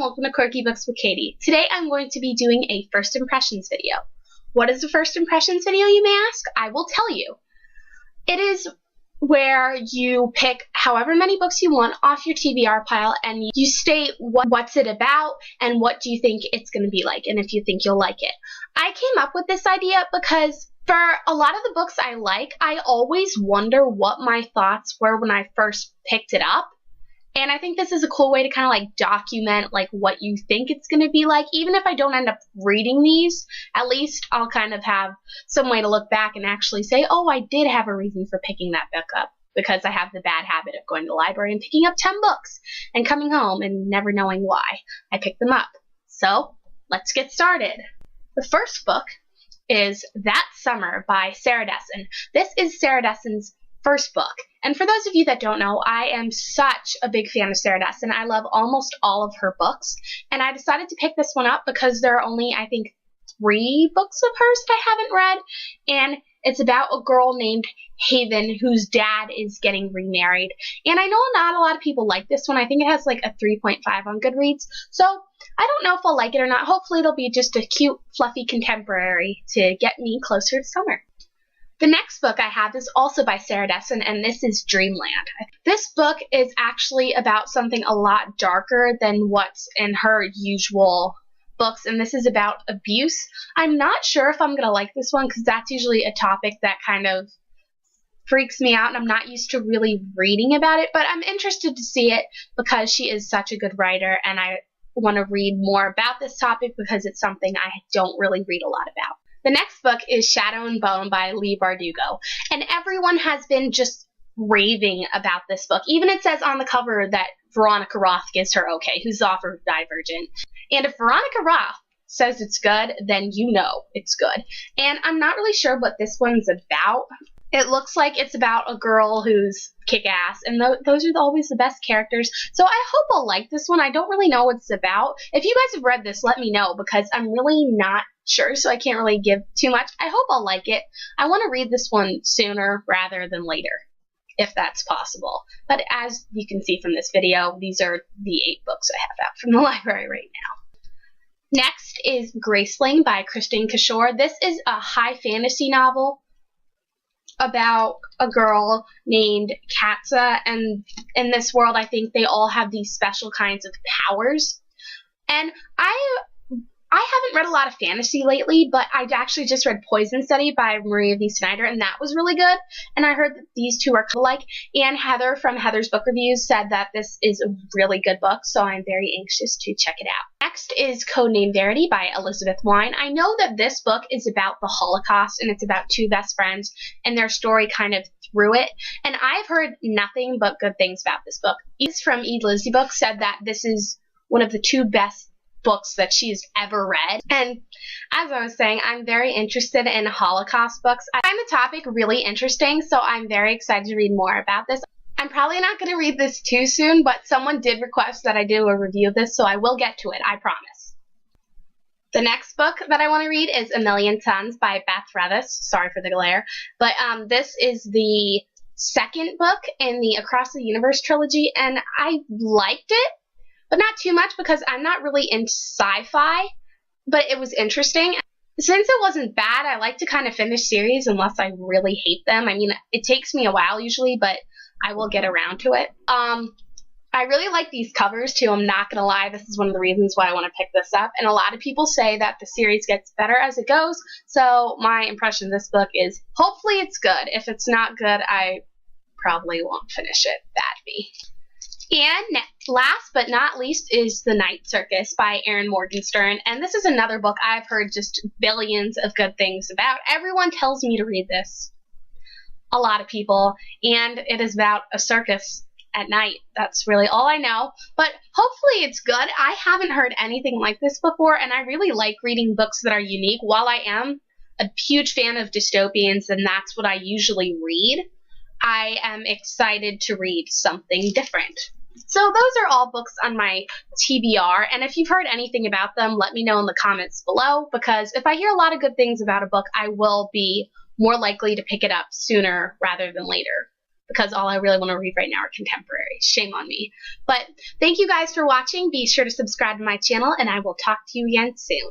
welcome to Quirky Books with Katie. Today I'm going to be doing a first impressions video. What is a first impressions video, you may ask? I will tell you. It is where you pick however many books you want off your TBR pile and you state what's it about and what do you think it's going to be like and if you think you'll like it. I came up with this idea because for a lot of the books I like, I always wonder what my thoughts were when I first picked it up. And I think this is a cool way to kind of like document like what you think it's going to be like. Even if I don't end up reading these, at least I'll kind of have some way to look back and actually say, oh, I did have a reason for picking that book up, because I have the bad habit of going to the library and picking up 10 books and coming home and never knowing why I picked them up. So let's get started. The first book is That Summer by Sarah Dessen. This is Sarah Dessen's first book. And for those of you that don't know, I am such a big fan of Sarah Dessen. I love almost all of her books. And I decided to pick this one up because there are only, I think, 3 books of hers that I haven't read. And it's about a girl named Haven whose dad is getting remarried. And I know not a lot of people like this one. I think it has like a 3.5 on Goodreads. So I don't know if I'll like it or not. Hopefully it'll be just a cute, fluffy contemporary to get me closer to summer. The next book I have is also by Sarah Dessen, and this is Dreamland. This book is actually about something a lot darker than what's in her usual books, and this is about abuse. I'm not sure if I'm going to like this one because that's usually a topic that kind of freaks me out, and I'm not used to really reading about it, but I'm interested to see it because she is such a good writer, and I want to read more about this topic because it's something I don't really read a lot about. The next book is Shadow and Bone by Leigh Bardugo, and everyone has been just raving about this book. Even it says on the cover that Veronica Roth gives her okay, who's offered Divergent. And if Veronica Roth says it's good, then you know it's good. And I'm not really sure what this one's about. It looks like it's about a girl who's kick-ass, and those are always the best characters. So I hope I'll like this one. I don't really know what it's about. If you guys have read this, let me know, because I'm really not sure, so I can't really give too much. I hope I'll like it. I want to read this one sooner rather than later, if that's possible. But as you can see from this video, these are the 8 books I have out from the library right now. Next is Graceling by Kristin Cashore. This is a high fantasy novel about a girl named Katza, and in this world I think they all have these special kinds of powers. And I haven't read a lot of fantasy lately, but I actually just read Poison Study by Revis Snyder, and that was really good. And I heard that these two are alike. And Heather from Heather's Book Reviews said that this is a really good book, so I'm very anxious to check it out. Next is Codename Verity by Elizabeth Wein. I know that this book is about the Holocaust, and it's about 2 best friends and their story kind of through it. And I've heard nothing but good things about this book. Ease from E. Lizzie Books said that this is one of the 2 best books that she's ever read. And as I was saying, I'm very interested in Holocaust books. I find the topic really interesting, so I'm very excited to read more about this. I'm probably not going to read this too soon, but someone did request that I do a review of this, so I will get to it, I promise. The next book that I want to read is A Million Suns by Beth Revis. Sorry for the glare. But this is the second book in the Across the Universe trilogy, and I liked it, but not too much because I'm not really into sci-fi, but it was interesting. Since it wasn't bad, I like to kind of finish series unless I really hate them. I mean, it takes me a while usually, but I will get around to it. I really like these covers too, I'm not going to lie. This is one of the reasons why I want to pick this up. And a lot of people say that the series gets better as it goes, so my impression of this book is hopefully it's good. If it's not good, I probably won't finish it. That'd be. And last but not least is The Night Circus by Erin Morgenstern. And this is another book I've heard just billions of good things about. Everyone tells me to read this. A lot of people. And it is about a circus at night. That's really all I know. But hopefully it's good. I haven't heard anything like this before, and I really like reading books that are unique. While I am a huge fan of dystopians, and that's what I usually read, I am excited to read something different. So those are all books on my TBR, and if you've heard anything about them, let me know in the comments below, because if I hear a lot of good things about a book, I will be more likely to pick it up sooner rather than later. because all I really want to read right now are contemporary. Shame on me. But thank you guys for watching. Be sure to subscribe to my channel, and I will talk to you again soon.